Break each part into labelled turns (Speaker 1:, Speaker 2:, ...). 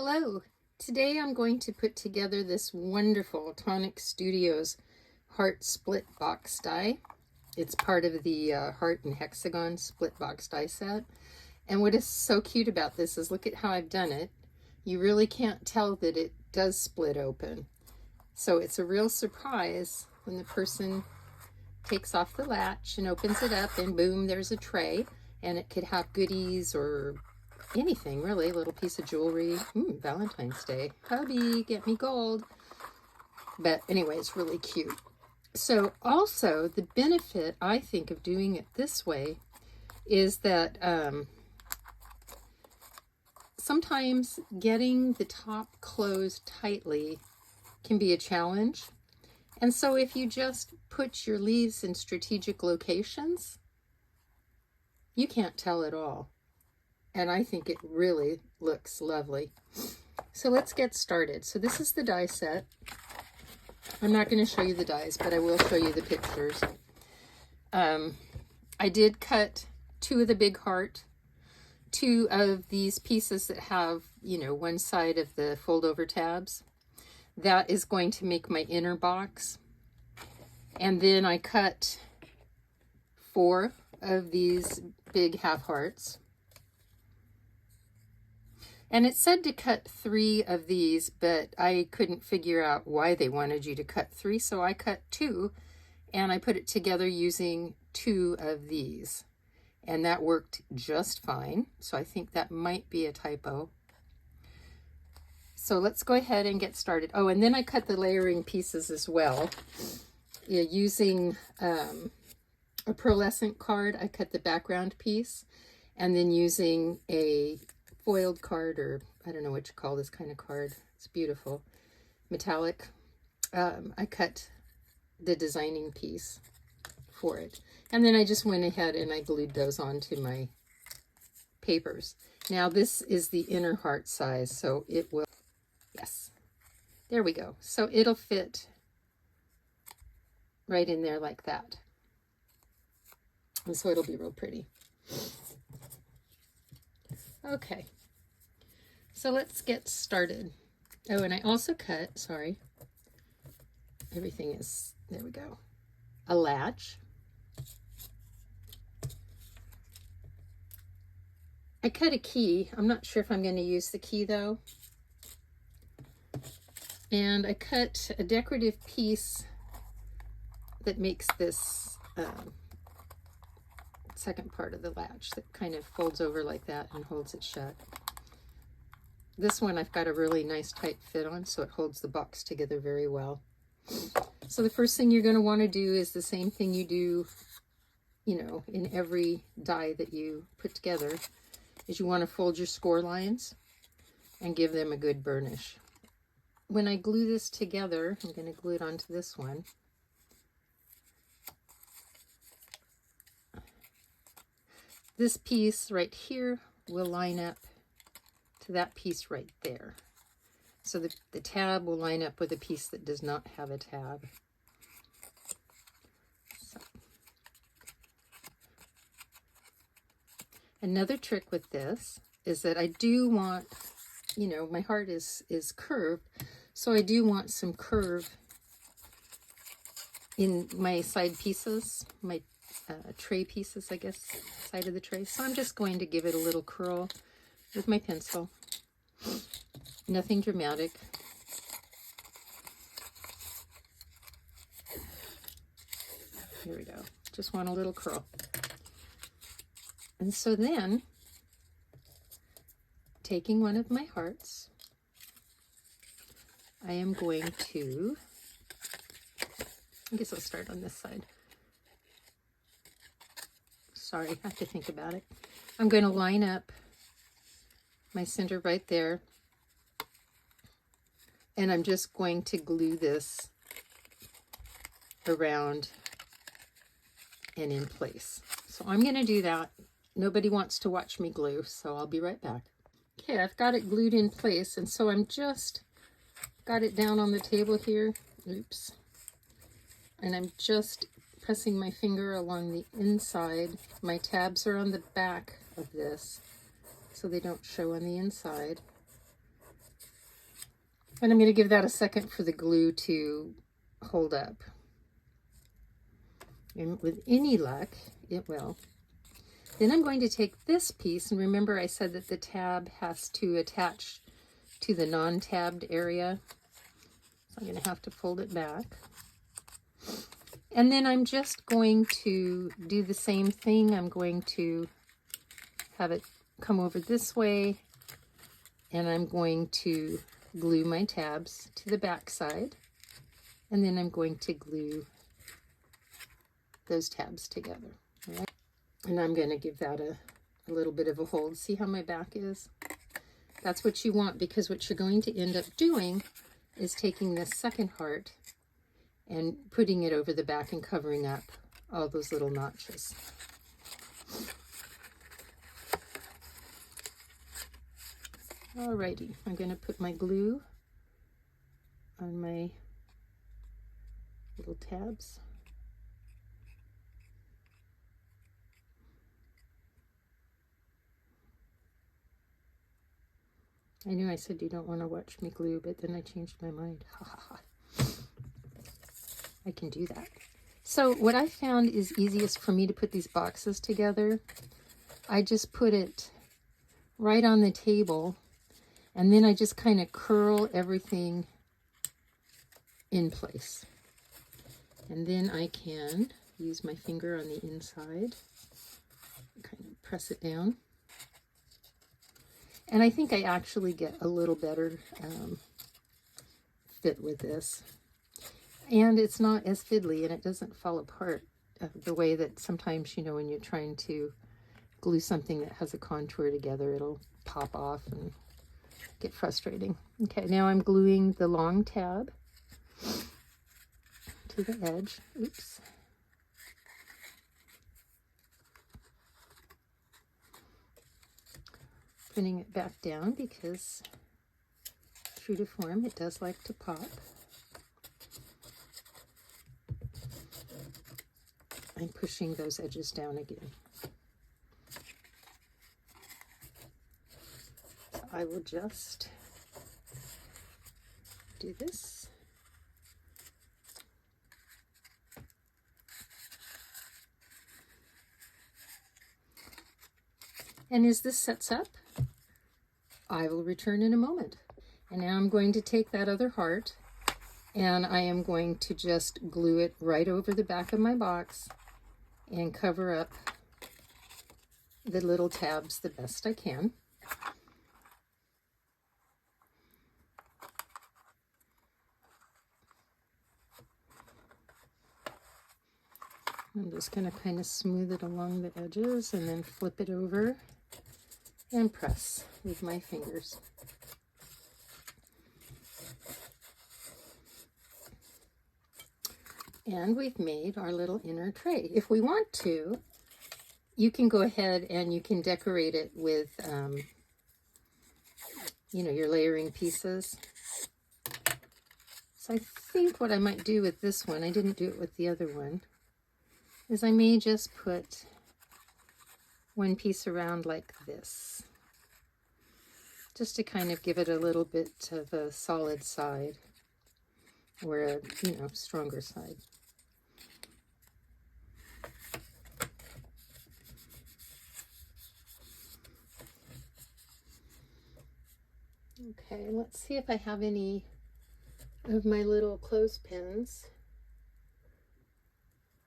Speaker 1: Hello, today I'm going to put together this wonderful Tonic Studios heart split box die. It's part of the heart and hexagon split box die set. And what is so cute about this is look at how I've done it. You really can't tell that it does split open. So it's a real surprise when the person takes off the latch and opens it up and boom, there's a tray, and it could have goodies or anything really, a little piece of jewelry. Valentine's Day. Hubby, get me gold. But anyway, it's really cute. So also the benefit, I think, of doing it this way is that sometimes getting the top closed tightly can be a challenge. And so if you just put your leaves in strategic locations, you can't tell at all. And I think it really looks lovely. So let's get started. So this is the die set. I'm not going to show you the dies, but I will show you the pictures. I did cut two of the big heart, two of these pieces that have, one side of the fold over tabs. That is going to make my inner box. And then I cut 4 of these big half hearts. And it said to cut 3 of these, but I couldn't figure out why they wanted you to cut 3, so I cut 2, and I put it together using 2 of these. And that worked just fine, so I think that might be a typo. So let's go ahead and get started. Oh, and then I cut the layering pieces as well. Using a pearlescent card, I cut the background piece, and then using a foiled card, or I don't know what you call this kind of card. It's beautiful. Metallic. I cut the designing piece for it. And then I just went ahead and I glued those onto my papers. Now this is the inner heart size, so it will, yes, there we go. So it'll fit right in there like that. And so it'll be real pretty. Okay. So let's get started. Oh, and I also cut, sorry, everything is, there we go, a latch. I cut a key. I'm not sure if I'm going to use the key though. And I cut a decorative piece that makes this second part of the latch that kind of folds over like that and holds it shut. This one I've got a really nice tight fit on, so it holds the box together very well. So the first thing you're going to want to do is the same thing you do, in every die that you put together, is you want to fold your score lines and give them a good burnish. When I glue this together, I'm going to glue it onto this one. This piece right here will line up to that piece right there. So the tab will line up with a piece that does not have a tab. So. Another trick with this is that I do want, my heart is curved, so I do want some curve in my side pieces, my tray pieces, I guess, side of the tray. So I'm just going to give it a little curl with my pencil. Nothing dramatic. Here we go. Just want a little curl. And so then, taking one of my hearts, I am going to, I guess I'll start on this side. Sorry, I have to think about it. I'm going to line up my center right there, and I'm just going to glue this around and in place. So I'm going to do that. Nobody wants to watch me glue, so I'll be right back. Okay, I've got it glued in place, and so I'm just got it down on the table here. Oops. And I'm just pressing my finger along the inside. My tabs are on the back of this, so they don't show on the inside. And I'm going to give that a second for the glue to hold up. And with any luck, it will. Then I'm going to take this piece, and remember I said that the tab has to attach to the non-tabbed area. So I'm going to have to fold it back. And then I'm just going to do the same thing. I'm going to have it come over this way, and I'm going to glue my tabs to the back side, and then I'm going to glue those tabs together. All right? And I'm going to give that a little bit of a hold. See how my back is? That's what you want, because what you're going to end up doing is taking this second heart and putting it over the back and covering up all those little notches. Alrighty, I'm going to put my glue on my little tabs. I knew I said you don't want to watch me glue, but then I changed my mind. Ha ha ha. I can do that. So what I found is easiest for me to put these boxes together. I just put it right on the table, and then I just kind of curl everything in place. And then I can use my finger on the inside, kind of press it down. And I think I actually get a little better fit with this. And it's not as fiddly, and it doesn't fall apart the way that sometimes, you know, when you're trying to glue something that has a contour together, it'll pop off and get frustrating. Okay, now I'm gluing the long tab to the edge. Oops. Putting it back down because, true to form, it does like to pop. I'm pushing those edges down again. So I will just do this. And as this sets up, I will return in a moment. And now I'm going to take that other heart, and I am going to just glue it right over the back of my box and cover up the little tabs the best I can. I'm just going to kind of smooth it along the edges and then flip it over and press with my fingers. And we've made our little inner tray. If we want to, you can go ahead and you can decorate it with, you know, your layering pieces. So I think what I might do with this one, I didn't do it with the other one, is I may just put one piece around like this, just to kind of give it a little bit of a solid side, or a, you know, stronger side. Okay, let's see if I have any of my little clothespins.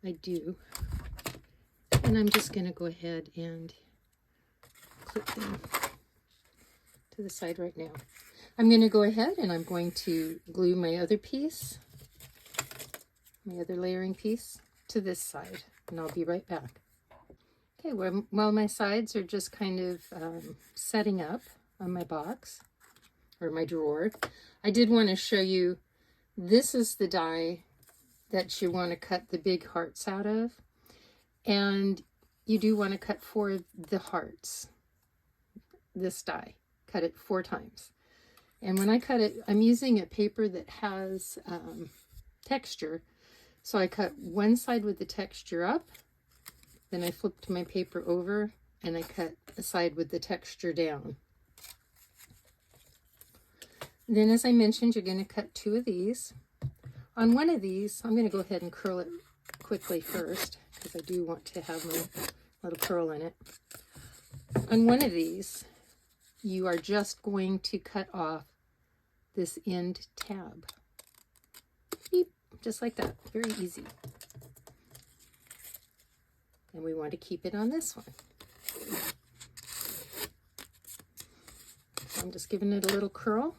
Speaker 1: I do. And I'm just going to go ahead and clip them to the side right now. I'm going to go ahead and I'm going to glue my other piece, my other layering piece, to this side, and I'll be right back. Okay, while my sides are just kind of setting up on my box, or my drawer, I did want to show you, this is the die that you want to cut the big hearts out of, and you do want to cut 4 of the hearts. This die, cut it 4 times. And when I cut it, I'm using a paper that has texture, so I cut one side with the texture up, then I flipped my paper over and I cut a side with the texture down. Then, as I mentioned, you're going to cut 2 of these. On one of these, I'm going to go ahead and curl it quickly first, because I do want to have my little curl in it. On one of these, you are just going to cut off this end tab. Beep, just like that. Very easy. And we want to keep it on this one. So I'm just giving it a little curl.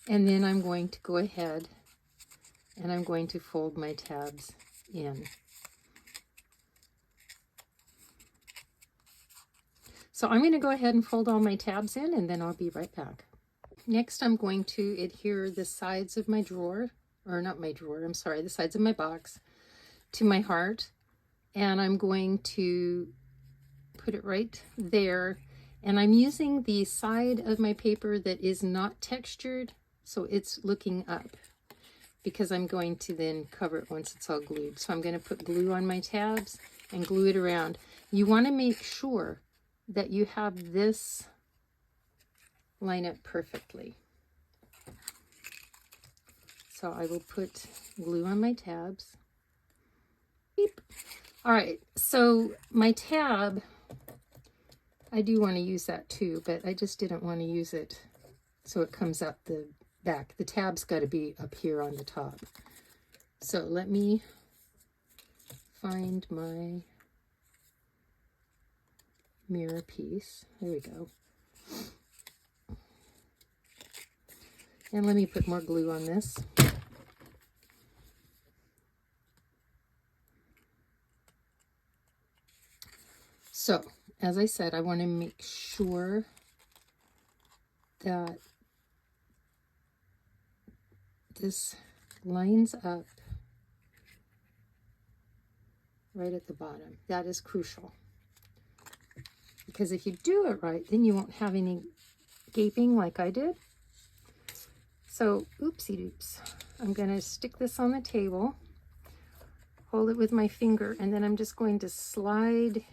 Speaker 1: And then I'm going to go ahead and I'm going to fold my tabs in. So I'm going to go ahead and fold all my tabs in, and then I'll be right back. Next, I'm going to adhere the sides of my drawer, or not my drawer, I'm sorry, the sides of my box to my heart. And I'm going to put it right there. And I'm using the side of my paper that is not textured, so it's looking up, because I'm going to then cover it once it's all glued. So I'm going to put glue on my tabs and glue it around. You want to make sure that you have this line up perfectly. So I will put glue on my tabs. Beep. All right, so my tab, I do want to use that too, but I just didn't want to use it so it comes out the back. The tab's got to be up here on the top. So let me find my mirror piece. There we go. And let me put more glue on this. So, as I said, I want to make sure that this lines up right at the bottom. That is crucial. Because if you do it right, then you won't have any gaping like I did. So, oopsie doops. I'm going to stick this on the table, hold it with my finger, and then I'm just going to slide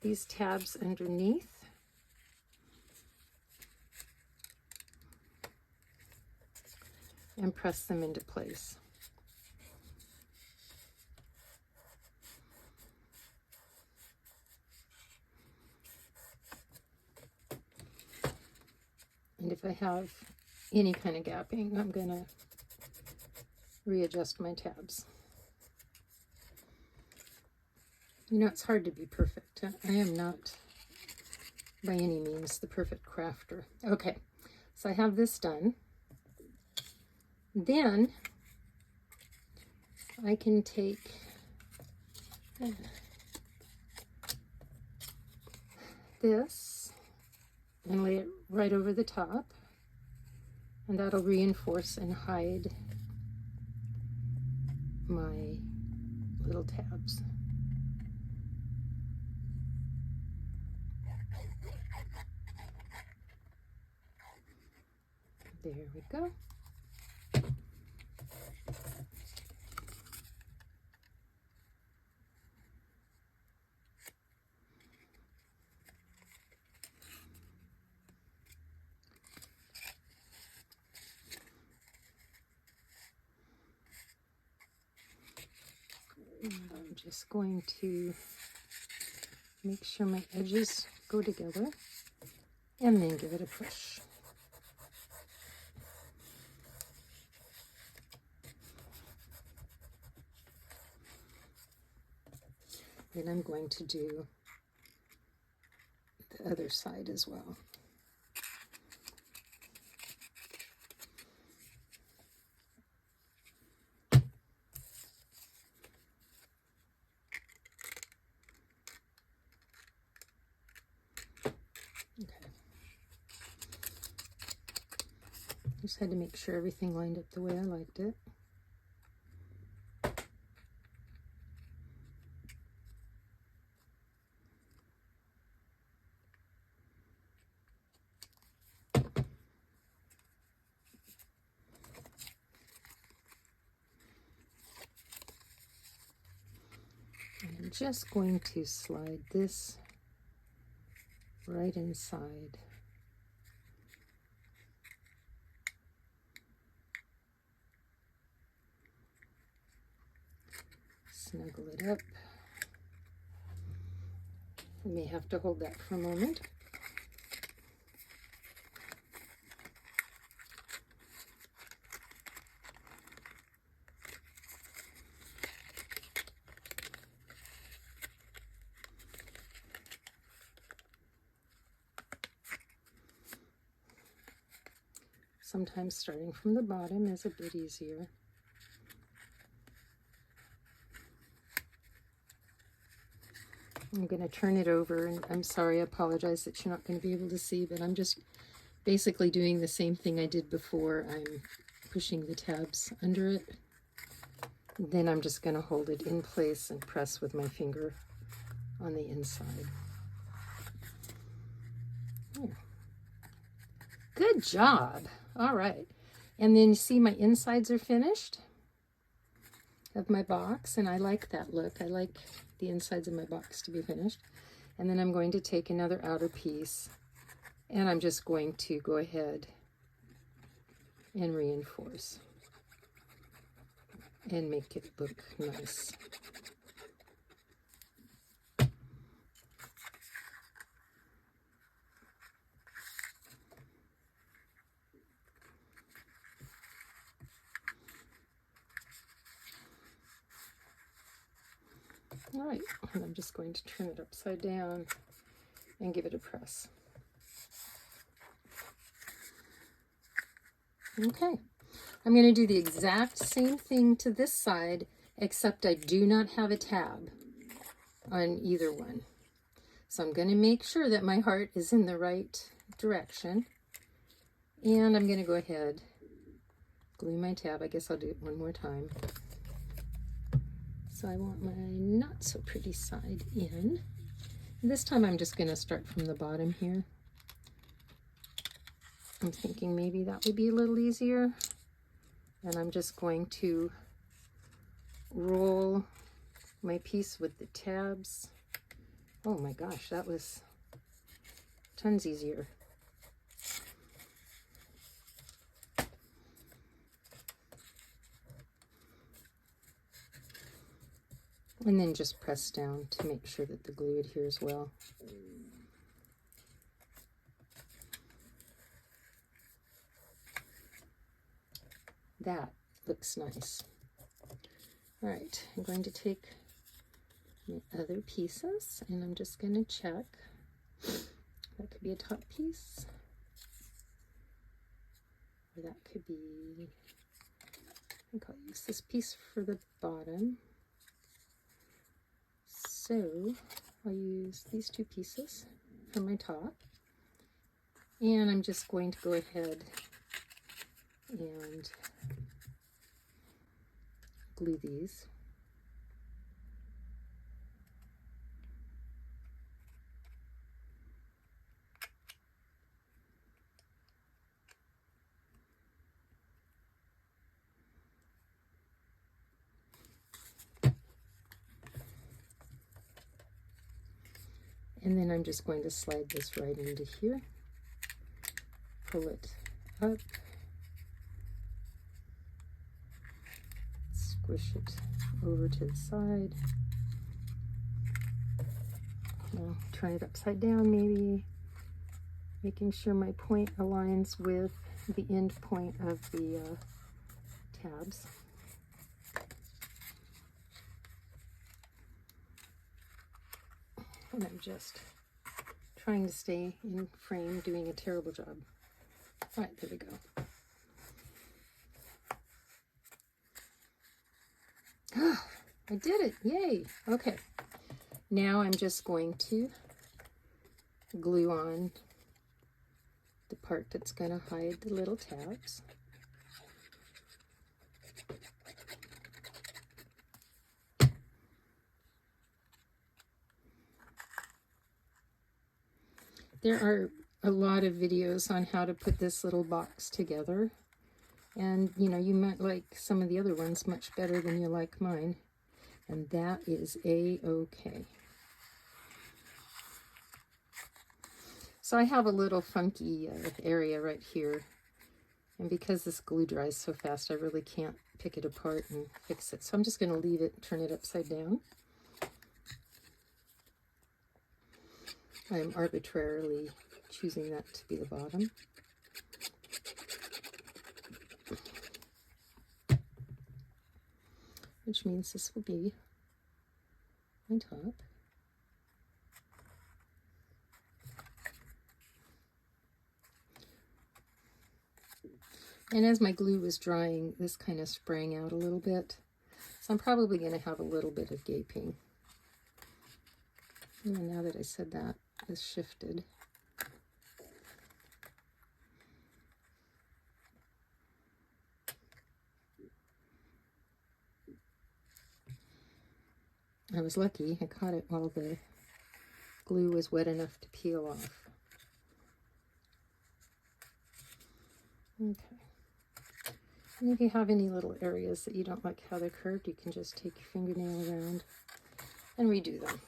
Speaker 1: these tabs underneath. And press them into place. And if I have any kind of gapping, I'm going to readjust my tabs. You know, it's hard to be perfect. I am not by any means the perfect crafter. Okay, so I have this done. Then I can take this and lay it right over the top, and that'll reinforce and hide my little tabs. There we go. I'm just going to make sure my edges go together and then give it a push. Then I'm going to do the other side as well. Okay. Just had to make sure everything lined up the way I liked it. I'm just going to slide this right inside. Snuggle it up. I may have to hold that for a moment. Sometimes starting from the bottom is a bit easier. I'm going to turn it over, and I'm sorry, I apologize that you're not going to be able to see, but I'm just basically doing the same thing I did before. I'm pushing the tabs under it. Then I'm just going to hold it in place and press with my finger on the inside. There. Good job. All right. And then you see my insides are finished of my box, and I like that look. I like the insides of my box to be finished. And then I'm going to take another outer piece, and I'm just going to go ahead and reinforce and make it look nice. All right, and I'm just going to turn it upside down and give it a press. Okay, I'm going to do the exact same thing to this side, except I do not have a tab on either one. So I'm going to make sure that my heart is in the right direction. And I'm going to go ahead, glue my tab. I guess I'll do it one more time. So I want my not so pretty side in. And this time I'm just going to start from the bottom here. I'm thinking maybe that would be a little easier. And I'm just going to roll my piece with the tabs. Oh my gosh, that was tons easier. And then just press down to make sure that the glue adheres well. That looks nice. All right, I'm going to take my other pieces, and I'm just going to check. That could be a top piece, or that could be, I think I'll use this piece for the bottom. So I'll use these two pieces for my top, and I'm just going to go ahead and glue these. And then I'm just going to slide this right into here, pull it up, squish it over to the side. Now turn it upside down, maybe making sure my point aligns with the end point of the tabs. And I'm just trying to stay in frame, doing a terrible job. All right, there we go. I did it, yay. Okay, now I'm just going to glue on the part that's going to hide the little tabs. There are a lot of videos on how to put this little box together. And, you know, you might like some of the other ones much better than you like mine. And that is a-okay. So I have a little funky area right here And because this glue dries so fast, I really can't pick it apart and fix it. So I'm just going to leave it, turn it upside down. I'm arbitrarily choosing that to be the bottom. Which means this will be my top. And as my glue was drying, this kind of sprang out a little bit. So I'm probably going to have a little bit of gaping. And now that I said that, this shifted. I was lucky. I caught it while the glue was wet enough to peel off. Okay. And if you have any little areas that you don't like how they're curved, you can just take your fingernail around and redo them.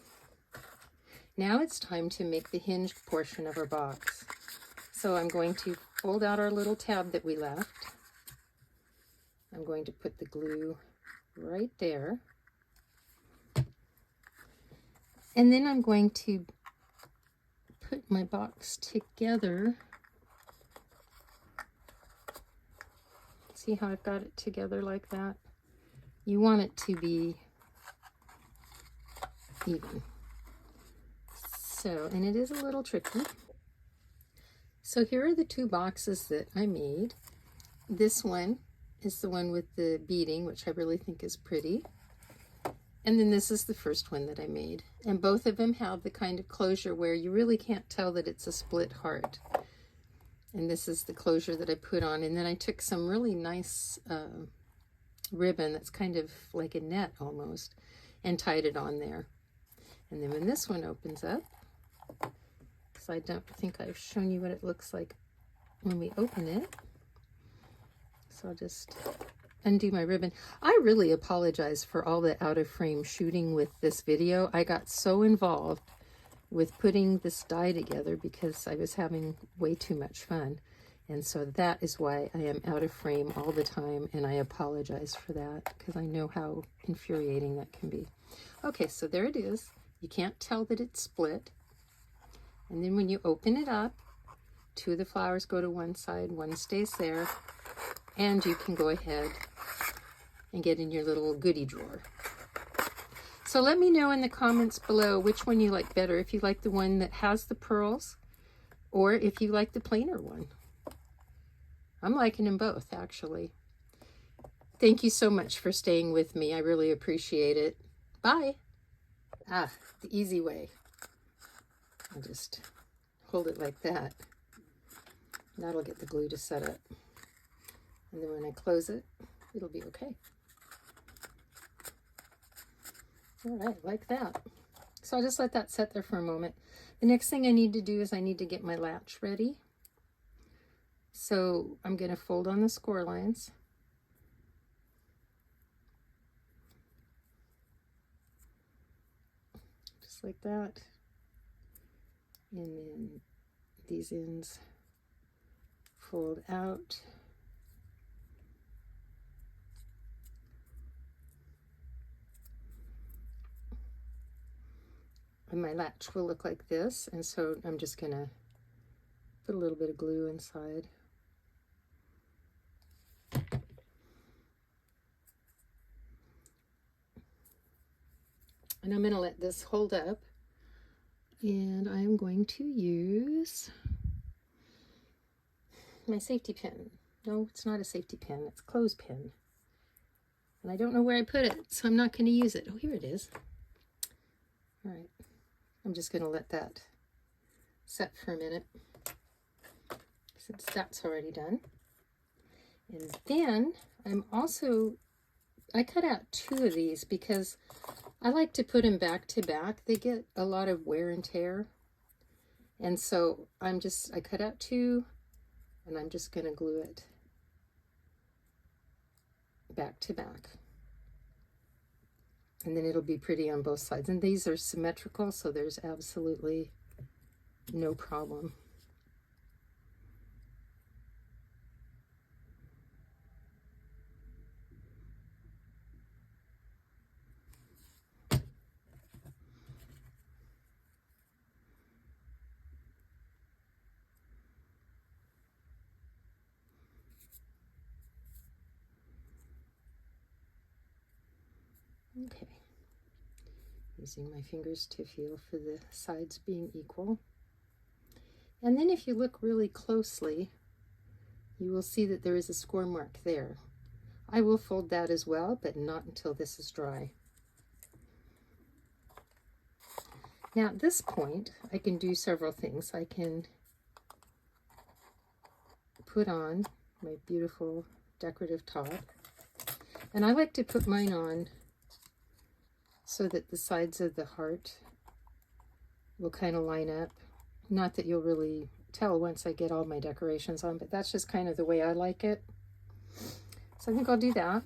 Speaker 1: Now it's time to make the hinged portion of our box. So I'm going to fold out our little tab that we left. I'm going to put the glue right there. And then I'm going to put my box together. See how I've got it together like that? You want it to be even. So, and it is a little tricky. So here are the two boxes that I made. This one is the one with the beading, which I really think is pretty. And then this is the first one that I made. And both of them have the kind of closure where you really can't tell that it's a split heart. And this is the closure that I put on. And then I took some really nice ribbon that's kind of like a net almost and tied it on there. And then when this one opens up, because I don't think I've shown you what it looks like when we open it. So I'll just undo my ribbon. I really apologize for all the out of frame shooting with this video. I got so involved with putting this die together because I was having way too much fun. And so that is why I am out of frame all the time, and I apologize for that because I know how infuriating that can be. Okay, so there it is. You can't tell that it's split. And then when you open it up, two of the flowers go to one side, one stays there, and you can go ahead and get in your little goodie drawer. So let me know in the comments below which one you like better, if you like the one that has the pearls or if you like the plainer one. I'm liking them both, actually. Thank you so much for staying with me. I really appreciate it. Bye. Ah, the easy way. I'll just hold it like that. That'll get the glue to set up. And then when I close it, it'll be okay. All right, like that. So I'll just let that set there for a moment. The next thing I need to do is I need to get my latch ready. So I'm going to fold on the score lines. Just like that. And then these ends fold out. And my latch will look like this, and so I'm just going to put a little bit of glue inside. And I'm going to let this hold up, and I'm going to use my safety pin. No, it's not a safety pin, it's a clothespin. And I don't know where I put it, so I'm not going to use it. Oh, here it is. All right. I'm just going to let that set for a minute since that's already done. And then I cut out two of these because I like to put them back to back. They get a lot of wear and tear. And so I cut out two, and I'm just going to glue it back to back. And then it'll be pretty on both sides. And these are symmetrical, so there's absolutely no problem. Okay. Using my fingers to feel for the sides being equal. And then if you look really closely, you will see that there is a score mark there. I will fold that as well, but not until this is dry. Now at this point, I can do several things. I can put on my beautiful decorative top. And I like to put mine on so that the sides of the heart will kind of line up. Not that you'll really tell once I get all my decorations on, but that's just kind of the way I like it. So I think I'll do that.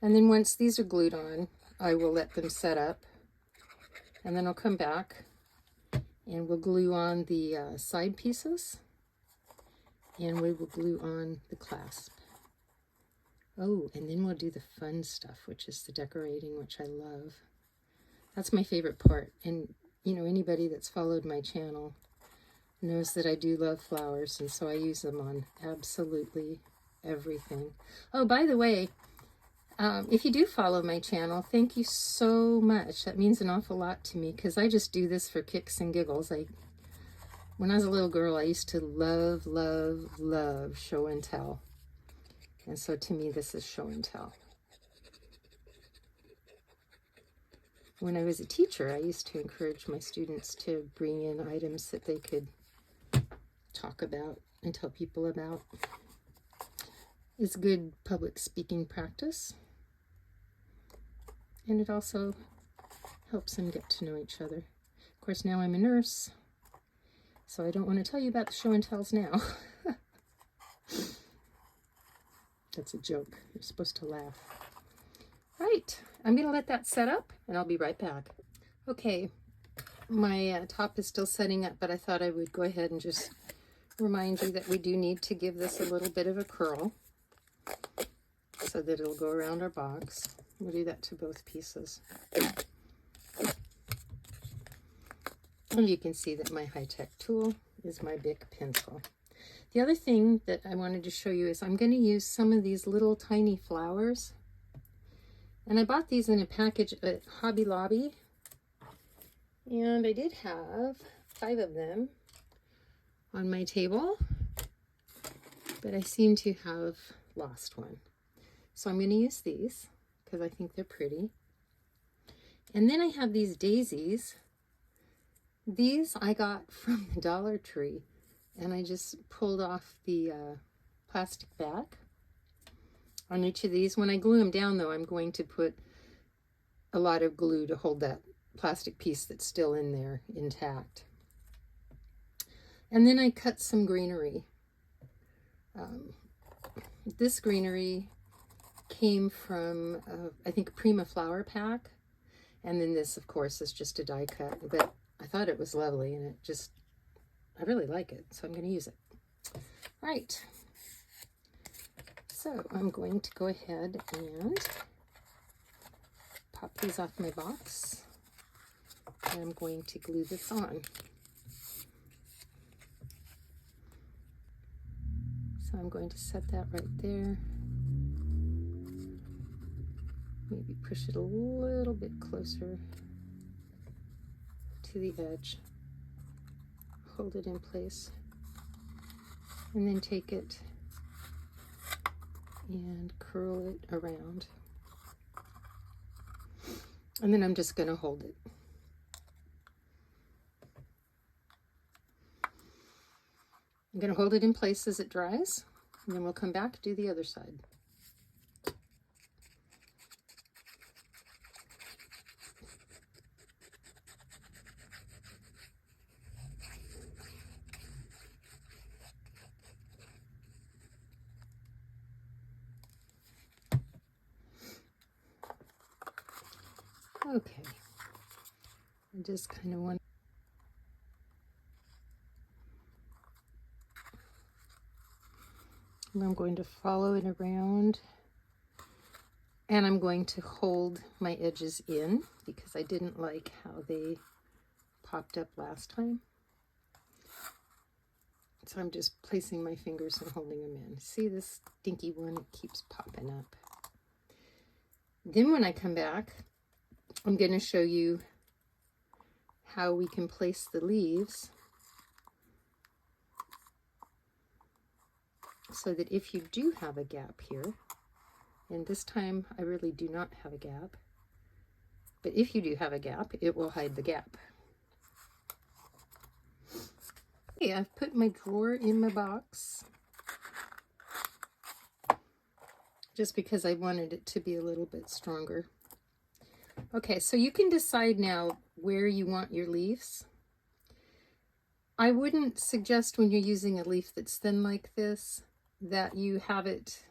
Speaker 1: And then once these are glued on, I will let them set up. And then I'll come back and we'll glue on the side pieces. And we will glue on the clasp. Oh, and then we'll do the fun stuff, which is the decorating, which I love. That's my favorite part. And, you know, anybody that's followed my channel knows that I do love flowers, and so I use them on absolutely everything. Oh, by the way, if you do follow my channel, thank you so much. That means an awful lot to me, because I just do this for kicks and giggles. When I was a little girl, I used to love, love, love show and tell. And so to me, this is show and tell. When I was a teacher, I used to encourage my students to bring in items that they could talk about and tell people about. It's good public speaking practice. And it also helps them get to know each other. Of course, now I'm a nurse, so I don't want to tell you about the show and tells now. That's a joke. You're supposed to laugh. Right, I'm going to let that set up, and I'll be right back. Okay, my top is still setting up, but I thought I would go ahead and just remind you that we do need to give this a little bit of a curl so that it'll go around our box. We'll do that to both pieces. And you can see that my high-tech tool is my Bic pencil. The other thing that I wanted to show you is I'm going to use some of these little tiny flowers. And I bought these in a package at Hobby Lobby. And I did have 5 of them on my table, but I seem to have lost one. So I'm going to use these because I think they're pretty. And then I have these daisies. These I got from the Dollar Tree, and I just pulled off the plastic back on each of these. When I glue them down, though, I'm going to put a lot of glue to hold that plastic piece that's still in there intact. And then I cut some greenery. This greenery came from, I think, Prima Flower Pack. And then this, of course, is just a die cut. But I thought it was lovely, and I really like it, so I'm going to use it. Right. So I'm going to go ahead and pop these off my box. And I'm going to glue this on. So I'm going to set that right there. Maybe push it a little bit closer to the edge. Hold it in place. And then take it and curl it around. And then I'm just going to hold it. I'm going to hold it in place as it dries, and then we'll come back, do the other side. Okay, I just kind of want I'm going to follow it around, and I'm going to hold my edges in because I didn't like how they popped up last time. So I'm just placing my fingers and holding them in. See this dinky one? It keeps popping up. Then when I come back, I'm going to show you how we can place the leaves so that if you do have a gap here, and this time I really do not have a gap, but if you do have a gap, it will hide the gap. Okay, I've put my drawer in my box just because I wanted it to be a little bit stronger. Okay, so you can decide now where you want your leaves. I wouldn't suggest when you're using a leaf that's thin like this that you have it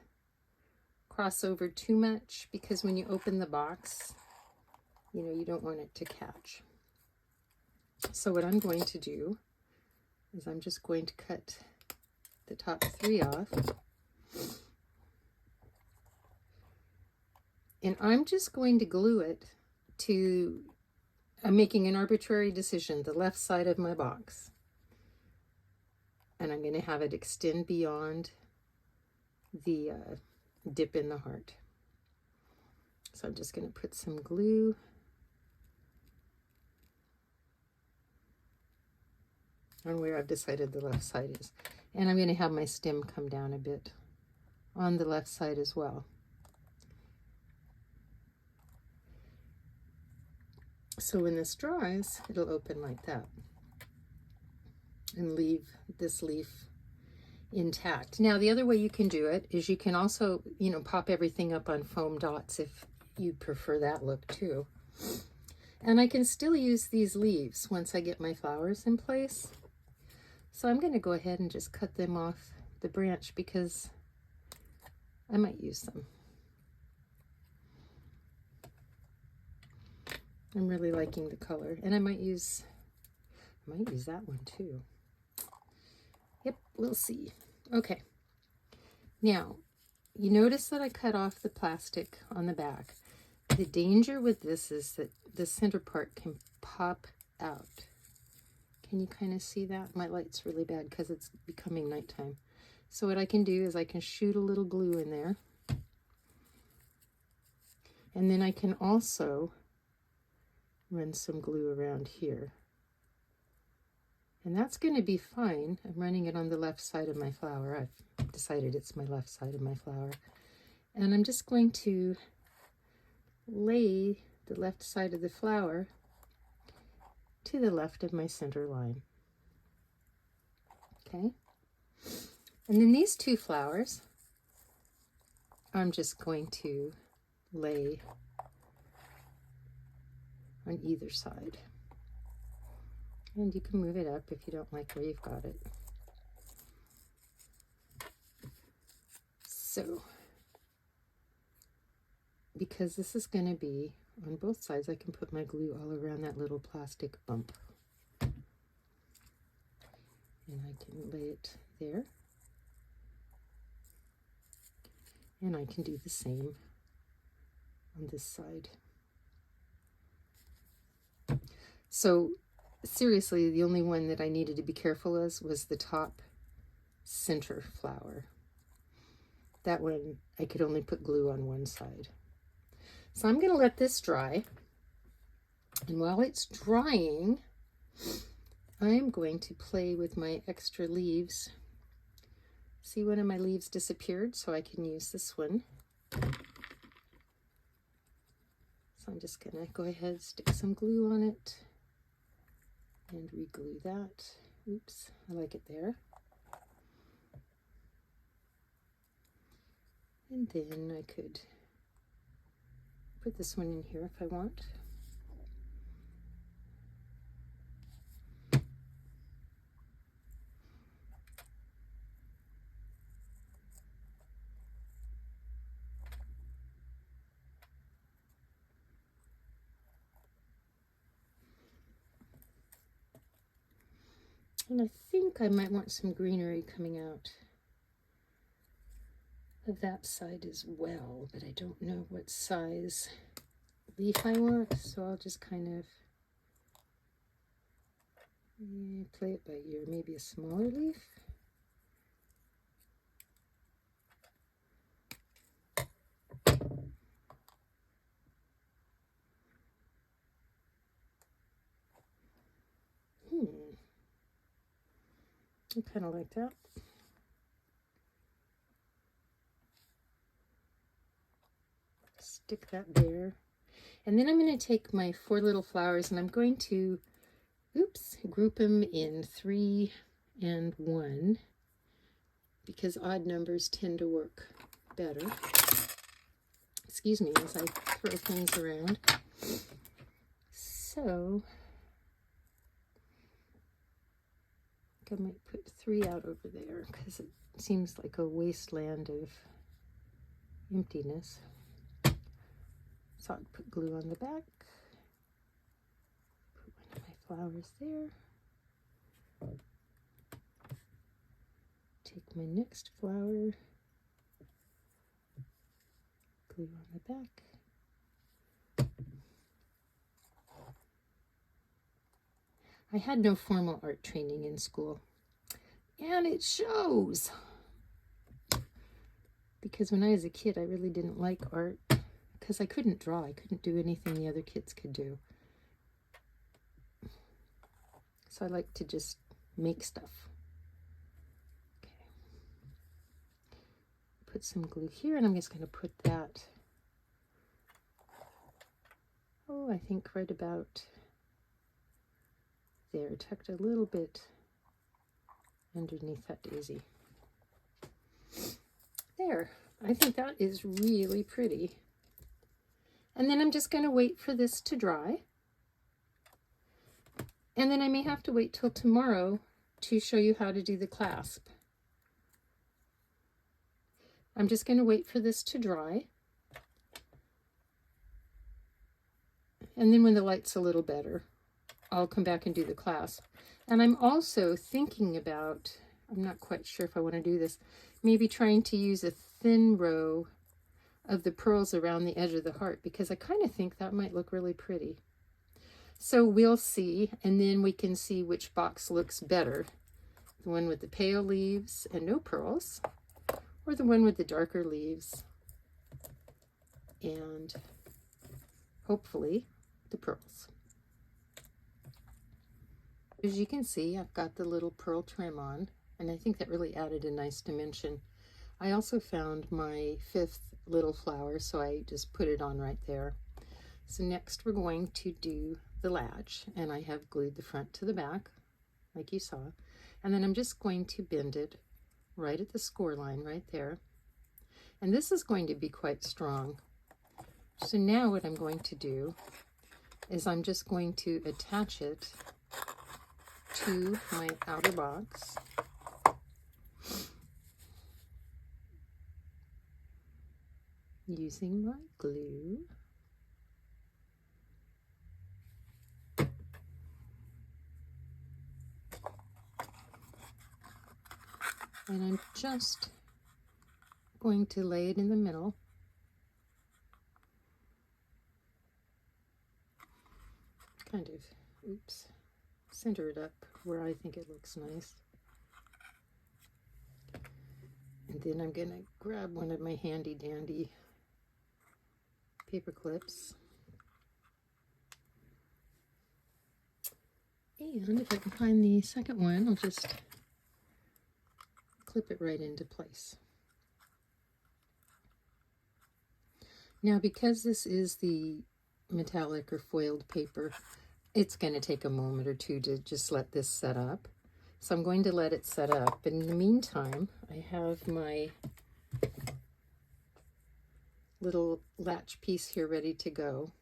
Speaker 1: cross over too much, because when you open the box, you know, you don't want it to catch. So what I'm going to do is I'm just going to cut the top 3 off. And I'm just going to glue it to, I'm making an arbitrary decision, the left side of my box. And I'm going to have it extend beyond the dip in the heart. So I'm just going to put some glue. On where I've decided the left side is. And I'm going to have my stem come down a bit on the left side as well. So when this dries, it'll open like that and leave this leaf intact. Now the other way you can do it is you can also, you know, pop everything up on foam dots if you prefer that look too. And I can still use these leaves once I get my flowers in place. So I'm going to go ahead and just cut them off the branch because I might use them. I'm really liking the color, and I might use that one too. Yep, we'll see. Okay. Now, you notice that I cut off the plastic on the back. The danger with this is that the center part can pop out. Can you kind of see that? My light's really bad because it's becoming nighttime. So what I can do is I can shoot a little glue in there. And then I can also run some glue around here. And that's going to be fine. I'm running it on the left side of my flower. I've decided it's my left side of my flower. And I'm just going to lay the left side of the flower to the left of my center line. Okay. And then these 2 flowers, I'm just going to lay on either side. And you can move it up if you don't like where you've got it. So, because this is going to be on both sides, I can put my glue all around that little plastic bump. And I can lay it there. And I can do the same on this side. So seriously, the only one that I needed to be careful of was the top center flower. That one, I could only put glue on one side. So I'm going to let this dry. And while it's drying, I'm going to play with my extra leaves. See, one of my leaves disappeared, so I can use this one. So I'm just going to go ahead, stick some glue on it, and re-glue that. Oops, I like it there. And then I could put this one in here if I want. And I think I might want some greenery coming out of that side as well, but I don't know what size leaf I want, so I'll just kind of play it by ear. Maybe a smaller leaf. I kind of like that. Stick that there. And then I'm going to take my 4 little flowers and I'm going to, group them in 3 and 1 because odd numbers tend to work better. Excuse me as I throw things around. So, I think I might put 3 out over there because it seems like a wasteland of emptiness. So I'll put glue on the back. Put one of my flowers there. Take my next flower. Glue on the back. I had no formal art training in school, and it shows. Because when I was a kid, I really didn't like art because I couldn't draw. I couldn't do anything the other kids could do. So I like to just make stuff. Okay. Put some glue here, and I'm just going to put that, I think right about there, tucked a little bit underneath that daisy. There, I think that is really pretty. And then I'm just going to wait for this to dry. And then I may have to wait till tomorrow to show you how to do the clasp. I'm just going to wait for this to dry. And then when the light's a little better, I'll come back and do the clasp. And I'm also thinking about, I'm not quite sure if I want to do this, maybe trying to use a thin row of the pearls around the edge of the heart because I kind of think that might look really pretty. So we'll see, and then we can see which box looks better. The one with the pale leaves and no pearls, or the one with the darker leaves and hopefully the pearls. As you can see, I've got the little pearl trim on, and I think that really added a nice dimension. I also found my 5th little flower, so I just put it on right there. So next we're going to do the latch, and I have glued the front to the back, like you saw. And then I'm just going to bend it right at the score line right there. And this is going to be quite strong. So now what I'm going to do is I'm just going to attach it to my outer box. Using my glue. And I'm just going to lay it in the middle. Kind of, center it up where I think it looks nice. And then I'm going to grab one of my handy dandy paper clips. And if I can find the second one, I'll just clip it right into place. Now, because this is the metallic or foiled paper, it's going to take a moment or two to just let this set up. So I'm going to let it set up. And in the meantime, I have my little latch piece here ready to go.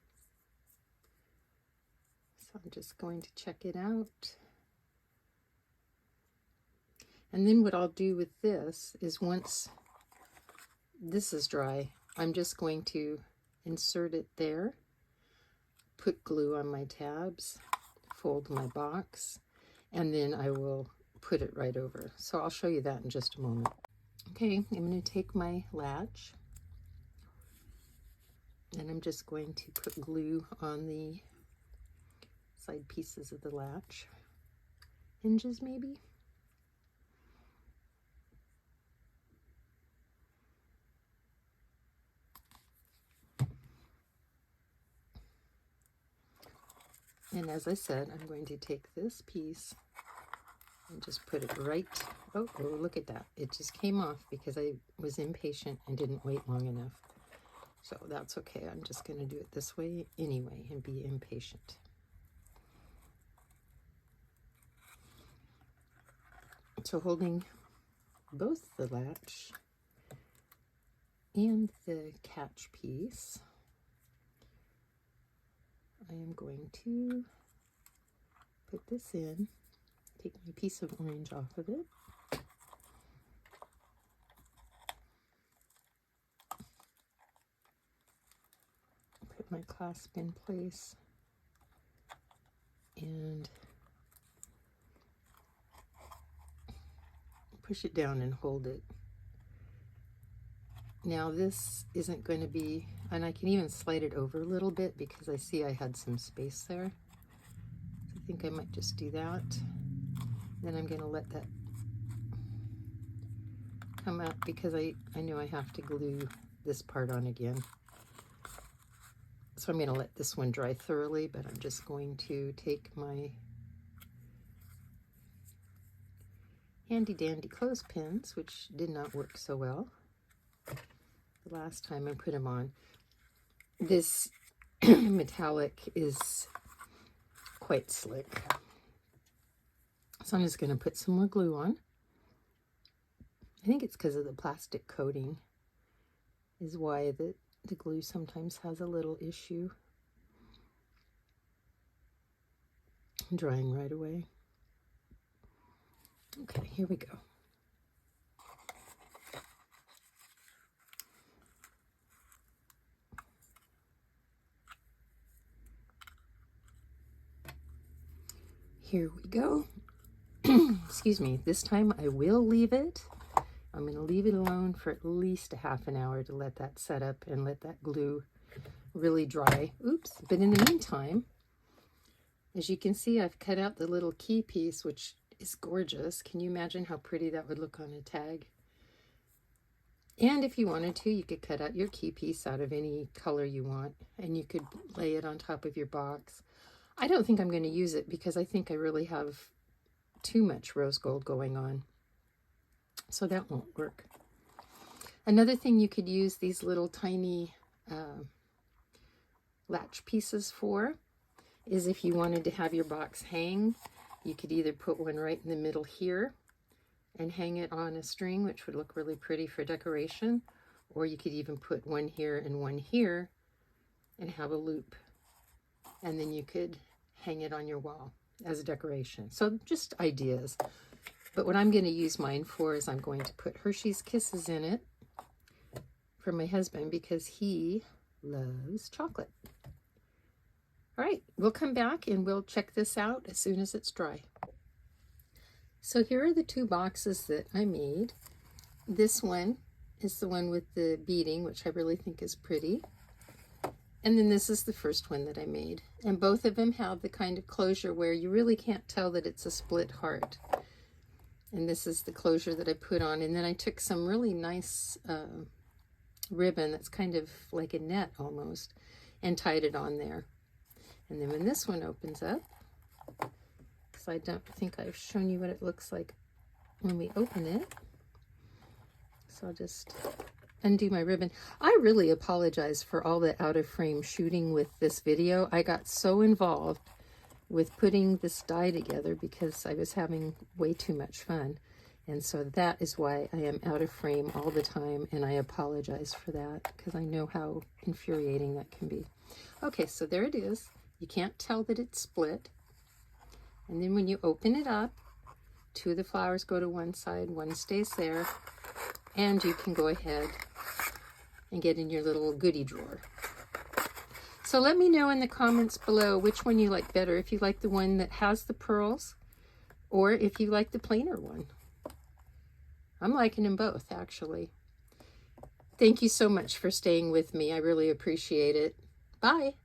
Speaker 1: So I'm just going to check it out. And then what I'll do with this is once this is dry, I'm just going to insert it there, put glue on my tabs, fold my box, and then I will put it right over. So I'll show you that in just a moment. Okay, I'm going to take my latch, and I'm just going to put glue on the side pieces of the latch. Hinges maybe? And as I said, I'm going to take this piece And just put it right, oh, look at that. It just came off because I was impatient and didn't wait long enough. So that's okay. I'm just going to do it this way anyway and be impatient. So holding both the latch and the catch piece, I am going to put this in, take my piece of orange off of it. Put my clasp in place and push it down and hold it. Now this isn't going to be, and I can even slide it over a little bit because I see I had some space there. I think I might just do that. Then I'm going to let that come out because I know I have to glue this part on again. So I'm going to let this one dry thoroughly, but I'm just going to take my handy dandy clothespins, which did not work so well the last time I put them on. This metallic is quite slick. So I'm just going to put some more glue on. I think it's because of the plastic coating is why the glue sometimes has a little issue drying right away. Okay, here we go. Here we go. Excuse me. This time I will leave it. I'm going to leave it alone for at least a half an hour to let that set up and let that glue really dry. Oops. But in the meantime, as you can see, I've cut out the little key piece, which is gorgeous. Can you imagine how pretty that would look on a tag? And if you wanted to, you could cut out your key piece out of any color you want, and you could lay it on top of your box. I don't think I'm going to use it because I think I really have too much rose gold going on. So that won't work. Another thing you could use these little tiny latch pieces for is if you wanted to have your box hang, you could either put one right in the middle here and hang it on a string, which would look really pretty for decoration, or you could even put one here and one here and have a loop, and then you could hang it on your wall as a decoration. So just ideas. But what I'm going to use mine for is I'm going to put Hershey's Kisses in it for my husband because he loves chocolate. All right, we'll come back and we'll check this out as soon as it's dry. So here are the two boxes that I made. This one is the one with the beading, which I really think is pretty. And then this is the first one that I made. And both of them have the kind of closure where you really can't tell that it's a split heart. And this is the closure that I put on. And then I took some really nice ribbon that's kind of like a net almost and tied it on there. And then when this one opens up, because I don't think I've shown you what it looks like when we open it. So I'll just undo my ribbon. I really apologize for all the out of frame shooting with this video. I got so involved with putting this die together because I was having way too much fun. And so that is why I am out of frame all the time, and I apologize for that because I know how infuriating that can be. Okay, so there it is. You can't tell that it's split. And then when you open it up, two of the flowers go to one side, one stays there, and you can go ahead and get in your little goodie drawer. So let me know in the comments below which one you like better, if you like the one that has the pearls or if you like the plainer one. I'm liking them both, actually. Thank you so much for staying with me. I really appreciate it. Bye.